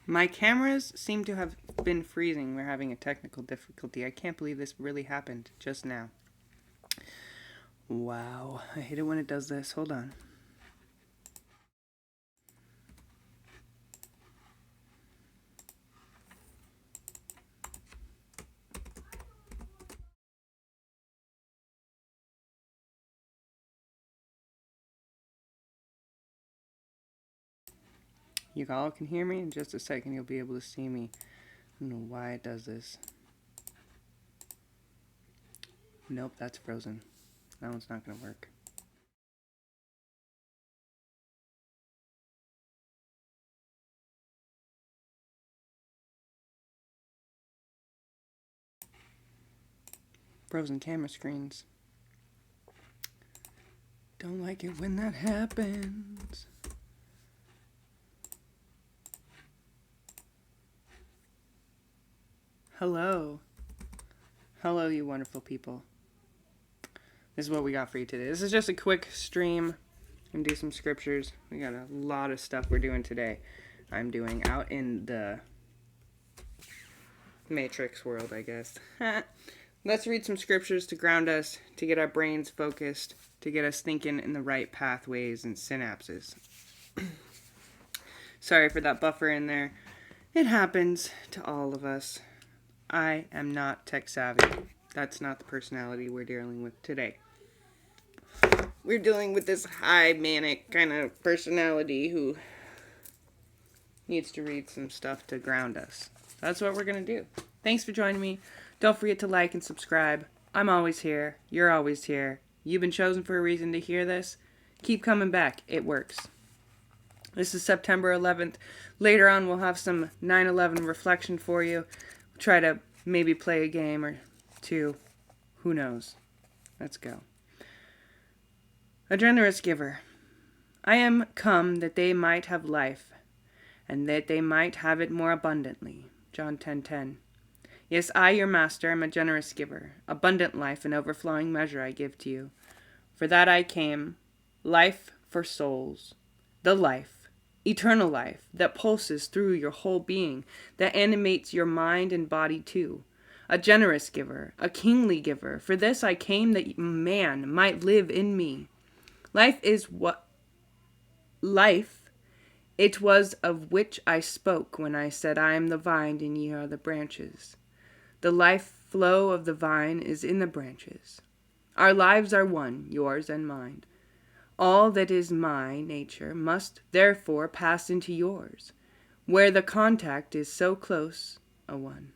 My cameras seem to have been freezing. We're having a technical difficulty. I can't believe this really happened just now. Wow. I hate it when it does this. Hold on. You all can hear me. In just a second, you'll be able to see me. I don't know why it does this. Nope, that's frozen. That one's not going to work. Frozen camera screens. Don't like it when that happens. Hello. Hello, you wonderful people. This is what we got for you today. This is just a quick stream and do some scriptures. We got a lot of stuff we're doing today. I'm doing out in the Matrix world, I guess. Let's read some scriptures to ground us, to get our brains focused, to get us thinking in the right pathways and synapses. Sorry for that buffer in there. It happens to all of us. I am not tech savvy. That's not the personality we're dealing with today. We're dealing with this high manic kind of personality who needs to read some stuff to ground us. That's what we're going to do. Thanks for joining me. Don't forget to like and subscribe. I'm always here. You're always here. You've been chosen for a reason to hear this. Keep coming back. It works. This is September 11th. Later on, we'll have some 9/11 reflection for you. We'll try to maybe play a game or two. Who knows? Let's go. A generous giver. I am come that they might have life, and that they might have it more abundantly. John 10:10. Yes, I, your master, am a generous giver. Abundant life and overflowing measure I give to you. For that I came, life for souls. The life, eternal life, that pulses through your whole being, that animates your mind and body too. A generous giver, a kingly giver. For this I came, that man might live in me. Life is what life it was of which I spoke when I said, I am the vine and ye are the branches. The life flow of the vine is in the branches. Our lives are one, yours and mine. All that is my nature must therefore pass into yours, where the contact is so close a one.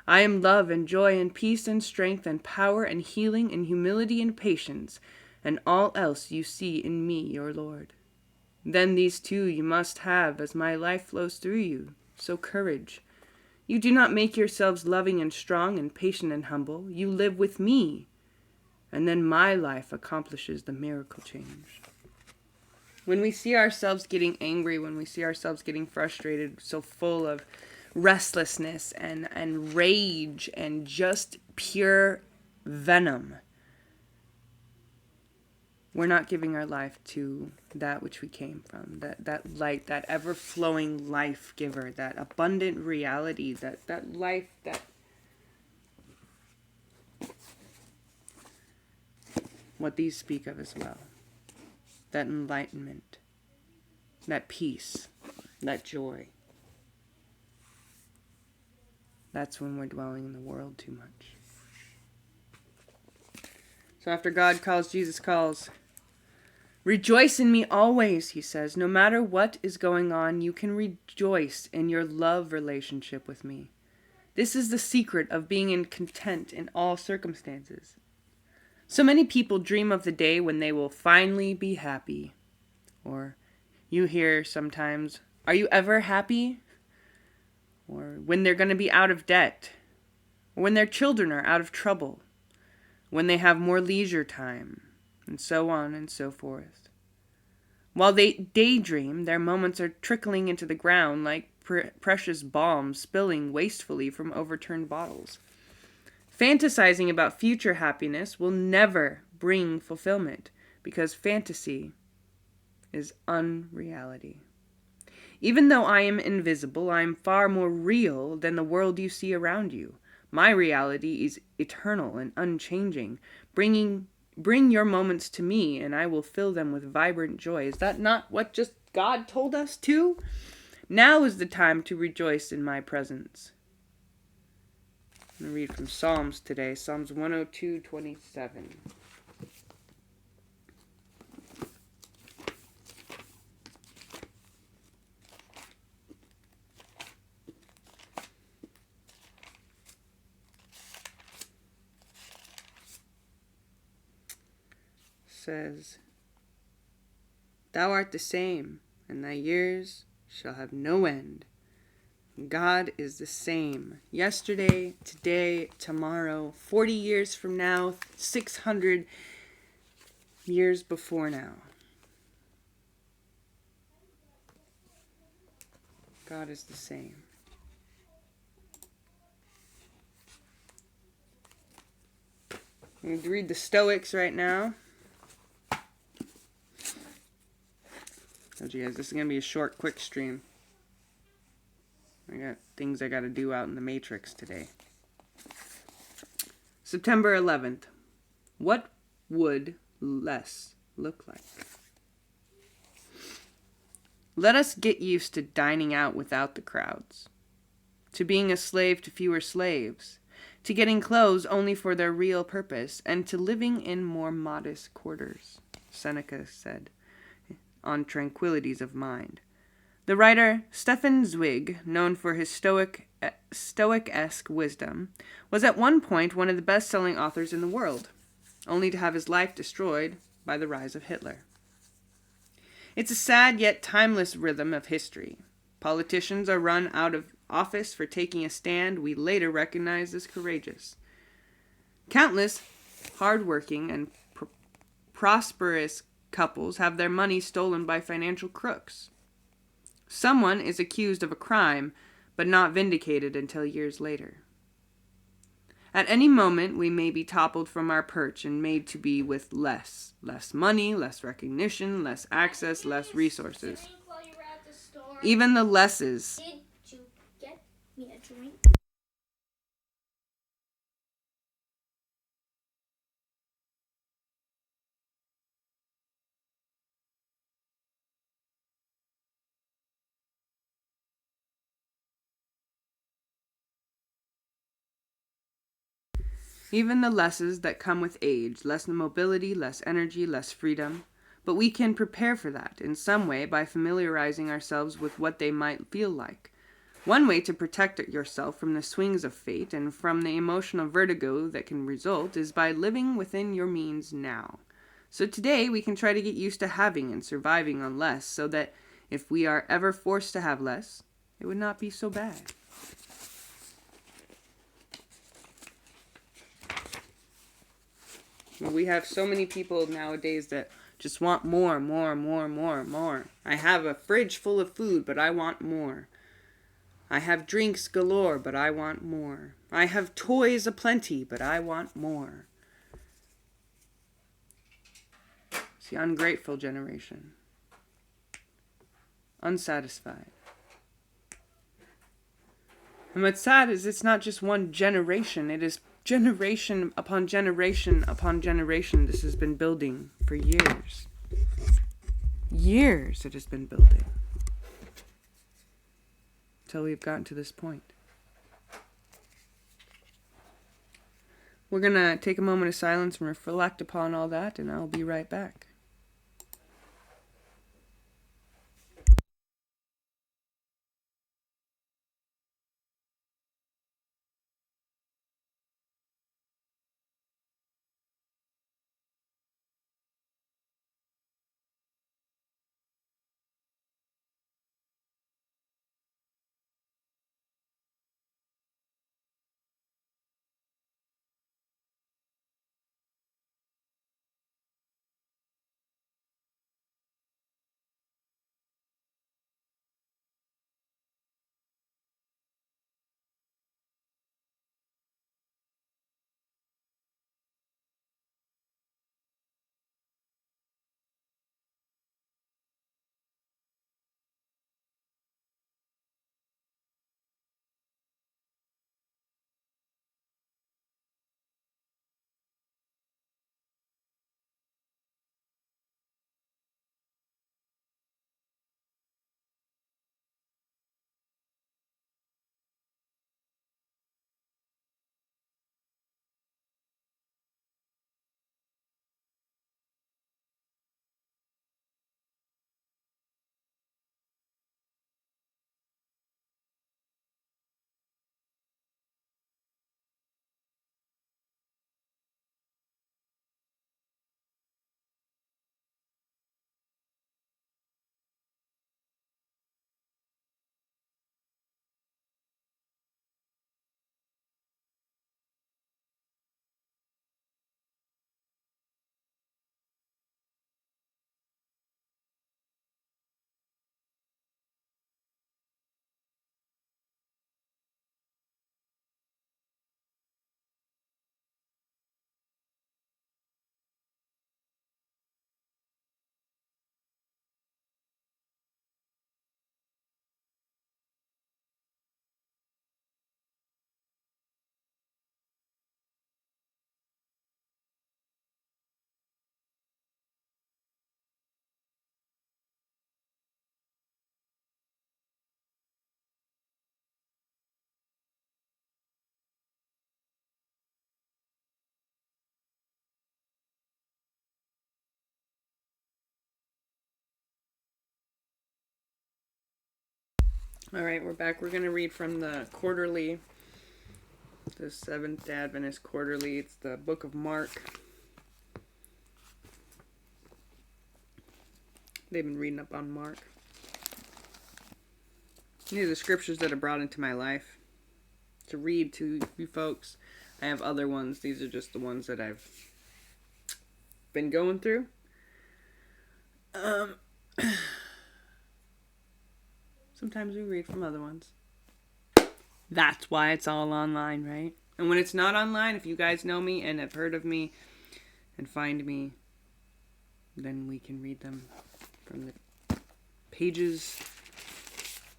I am love and joy and peace and strength and power and healing and humility and patience, and all else you see in me, your Lord. Then these two you must have as my life flows through you, so courage. You do not make yourselves loving and strong and patient and humble. You live with me, and then my life accomplishes the miracle change. When we see ourselves getting angry, when we see ourselves getting frustrated, so full of restlessness and rage and just pure venom, we're not giving our life to that which we came from, that light, that ever-flowing life giver, that abundant reality, that life, that what these speak of as well, that enlightenment, that peace, that joy. That's when we're dwelling in the world too much. So after God calls, Jesus calls. Rejoice in me always, he says. No matter what is going on, you can rejoice in your love relationship with me. This is the secret of being in content in all circumstances. So many people dream of the day when they will finally be happy. Or you hear sometimes, are you ever happy? Or when they're going to be out of debt. Or when their children are out of trouble. When they have more leisure time. And so on and so forth. While they daydream, their moments are trickling into the ground like precious balm spilling wastefully from overturned bottles. Fantasizing about future happiness will never bring fulfillment, because fantasy is unreality. Even though I am invisible, I am far more real than the world you see around you. My reality is eternal and unchanging. Bring your moments to me, and I will fill them with vibrant joy. Is that not what just God told us to? Now is the time to rejoice in my presence. I'm going to read from Psalms today, Psalms 102:27. Says, Thou art the same, and thy years shall have no end. God is the same yesterday, today, tomorrow, 40 years from now, 600 years before now. God is the same. I'm going to read the Stoics right now. Told you guys this is going to be a short, quick stream. I got things I got to do out in the Matrix today. September 11th. What would less look like? Let us get used to dining out without the crowds, to being a slave to fewer slaves, to getting clothes only for their real purpose, and to living in more modest quarters, Seneca said, on Tranquilities of Mind. The writer Stefan Zweig, known for his stoic-esque wisdom, was at one point one of the best-selling authors in the world, only to have his life destroyed by the rise of Hitler. It's a sad yet timeless rhythm of history. Politicians are run out of office for taking a stand we later recognize as courageous. Countless hard-working and prosperous couples have their money stolen by financial crooks. Someone is accused of a crime, but not vindicated until years later. At any moment, we may be toppled from our perch and made to be with less money, less recognition, less access, less resources. Even the lesses. Did you get me a drink? Even the lesses that come with age, less mobility, less energy, less freedom. But we can prepare for that in some way by familiarizing ourselves with what they might feel like. One way to protect yourself from the swings of fate and from the emotional vertigo that can result is by living within your means now. So today we can try to get used to having and surviving on less so that if we are ever forced to have less, it would not be so bad. We have so many people nowadays that just want more. I have a fridge full of food, but I want more. I have drinks galore, but I want more. I have toys aplenty, but I want more. It's the ungrateful generation. Unsatisfied. And what's sad is it's not just one generation, it is generation upon generation upon generation. This has been building for years. Years it has been building. Until we've gotten to this point. We're going to take a moment of silence and reflect upon all that, and I'll be right back. All right, we're back. We're going to read from the quarterly, the Seventh-day Adventist quarterly. It's the book of Mark. They've been reading up on Mark. These are the scriptures that are brought into my life to read to you folks. I have other ones. These are just the ones that I've been going through. Sometimes we read from other ones. That's why it's all online, right? And when it's not online, if you guys know me and have heard of me and find me, then we can read them from the pages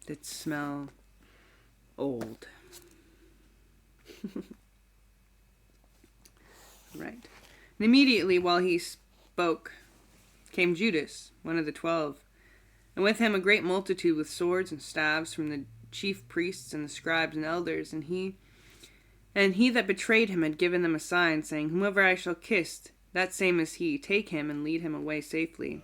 that smell old. Right. And immediately while he spoke came Judas, one of the 12, and with him a great multitude with swords and staves from the chief priests and the scribes and elders, and he that betrayed him had given them a sign, saying, Whomever I shall kiss, that same is he. Take him and lead him away safely.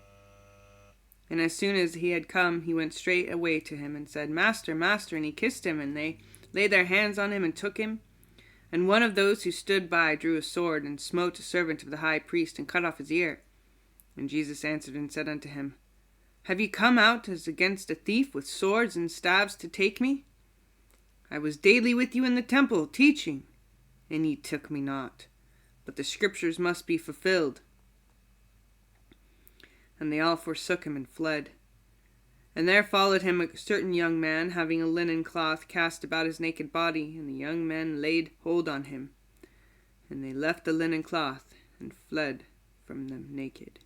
And as soon as he had come, he went straight away to him and said, Master, Master, and he kissed him, and they laid their hands on him and took him. And one of those who stood by drew a sword, and smote a servant of the high priest, and cut off his ear. And Jesus answered and said unto him, Have ye come out as against a thief with swords and staves to take me? I was daily with you in the temple, teaching, and ye took me not. But the scriptures must be fulfilled. And they all forsook him and fled. And there followed him a certain young man, having a linen cloth cast about his naked body, and the young men laid hold on him. And they left the linen cloth, and fled from them naked.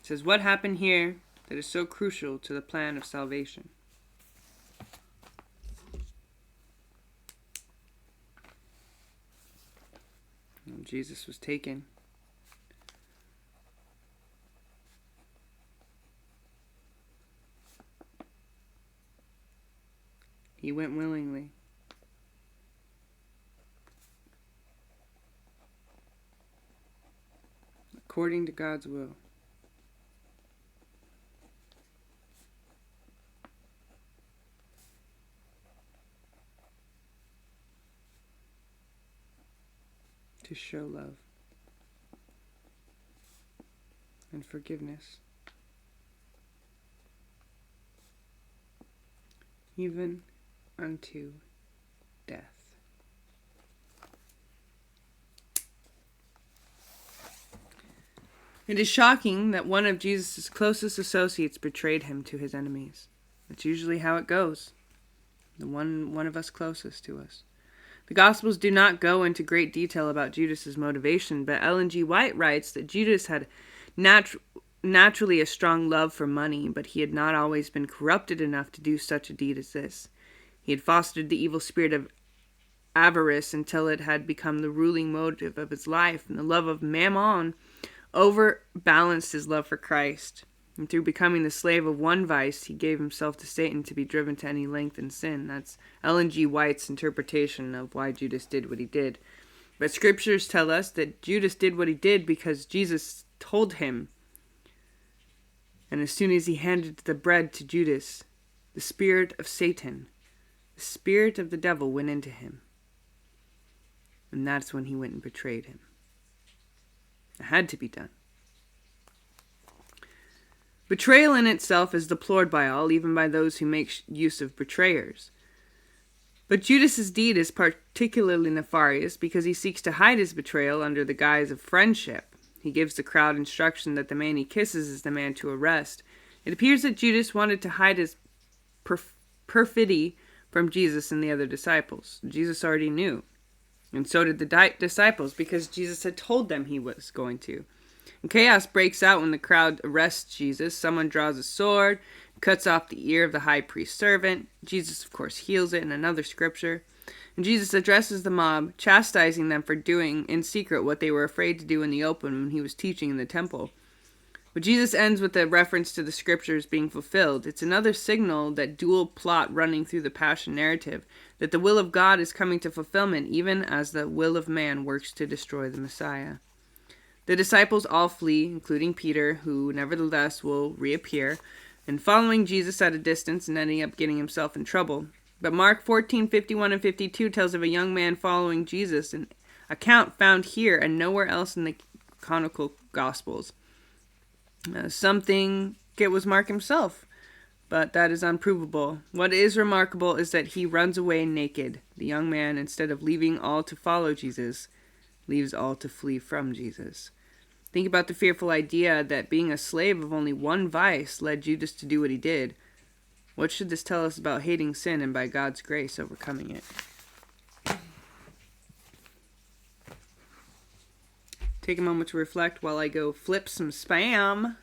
It says, what happened here that is so crucial to the plan of salvation? When Jesus was taken, he went willingly. According to God's will. To show love and forgiveness, even unto death. It is shocking that one of Jesus' closest associates betrayed him to his enemies. That's usually how it goes. The one of us closest to us. The Gospels do not go into great detail about Judas's motivation, but Ellen G. White writes that Judas had naturally a strong love for money, but he had not always been corrupted enough to do such a deed as this. He had fostered the evil spirit of avarice until it had become the ruling motive of his life, and the love of mammon overbalanced his love for Christ. And through becoming the slave of one vice, he gave himself to Satan to be driven to any length in sin. That's Ellen G. White's interpretation of why Judas did what he did. But scriptures tell us that Judas did what he did because Jesus told him. And as soon as he handed the bread to Judas, the spirit of Satan, the spirit of the devil went into him. And that's when he went and betrayed him. It had to be done. Betrayal in itself is deplored by all, even by those who make use of betrayers. But Judas's deed is particularly nefarious because he seeks to hide his betrayal under the guise of friendship. He gives the crowd instruction that the man he kisses is the man to arrest. It appears that Judas wanted to hide his perfidy from Jesus and the other disciples. Jesus already knew. And so did the disciples because Jesus had told them he was going to. And chaos breaks out when the crowd arrests Jesus. Someone draws a sword, cuts off the ear of the high priest's servant. Jesus, of course, heals it in another scripture. And Jesus addresses the mob, chastising them for doing in secret what they were afraid to do in the open when he was teaching in the temple. But Jesus ends with a reference to the scriptures being fulfilled. It's another signal, that dual plot running through the Passion narrative, that the will of God is coming to fulfillment even as the will of man works to destroy the Messiah. The disciples all flee, including Peter, who nevertheless will reappear, and following Jesus at a distance and ending up getting himself in trouble. But Mark 14:51 and 52 tells of a young man following Jesus, an account found here and nowhere else in the canonical Gospels. Some think it was Mark himself, but that is unprovable. What is remarkable is that he runs away naked. The young man, instead of leaving all to follow Jesus, leaves all to flee from Jesus. Think about the fearful idea that being a slave of only one vice led Judas to do what he did. What should this tell us about hating sin and by God's grace overcoming it? Take a moment to reflect while I go flip some spam.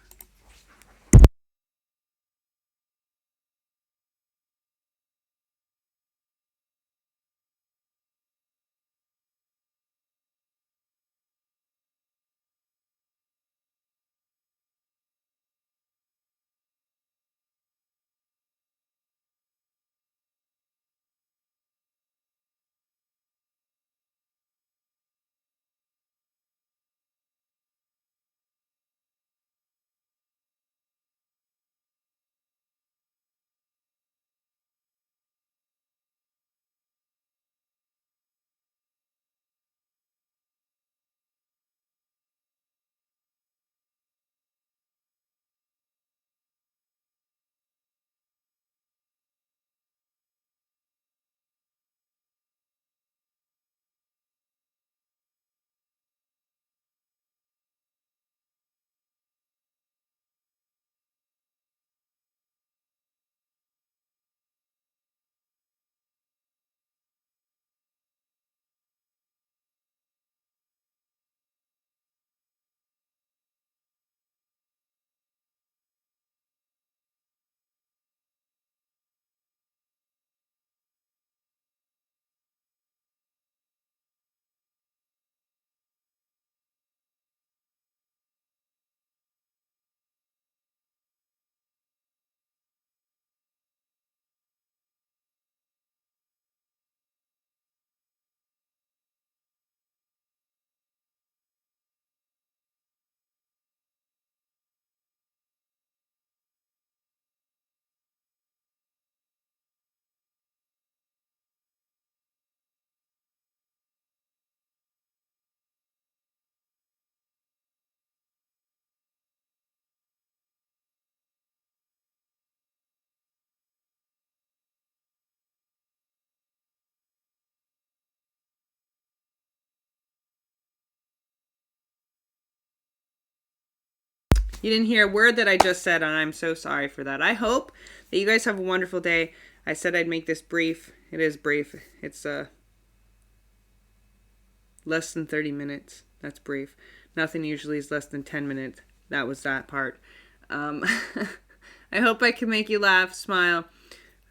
You didn't hear a word that I just said, and I'm so sorry for that. I hope that you guys have a wonderful day. I said I'd make this brief. It is brief. It's less than 30 minutes. That's brief. Nothing usually is less than 10 minutes. That was that part. I hope I can make you laugh, smile.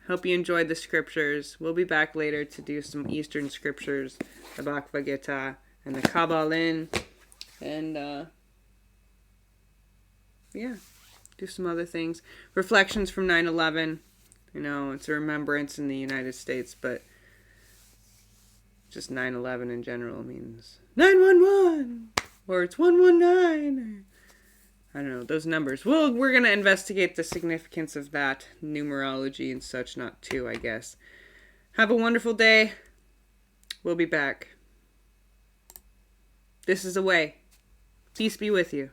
Hope you enjoyed the scriptures. We'll be back later to do some Eastern scriptures, the Bhagavad Gita and the Kabbalah, and yeah, do some other things. Reflections from 9/11. You know, it's a remembrance in the United States, but just 9/11 in general means 911, or it's 119, or I don't know, those numbers. Well, we're going to investigate the significance of that, numerology and such, not too, I guess. Have a wonderful day. We'll be back. This is the way. Peace be with you.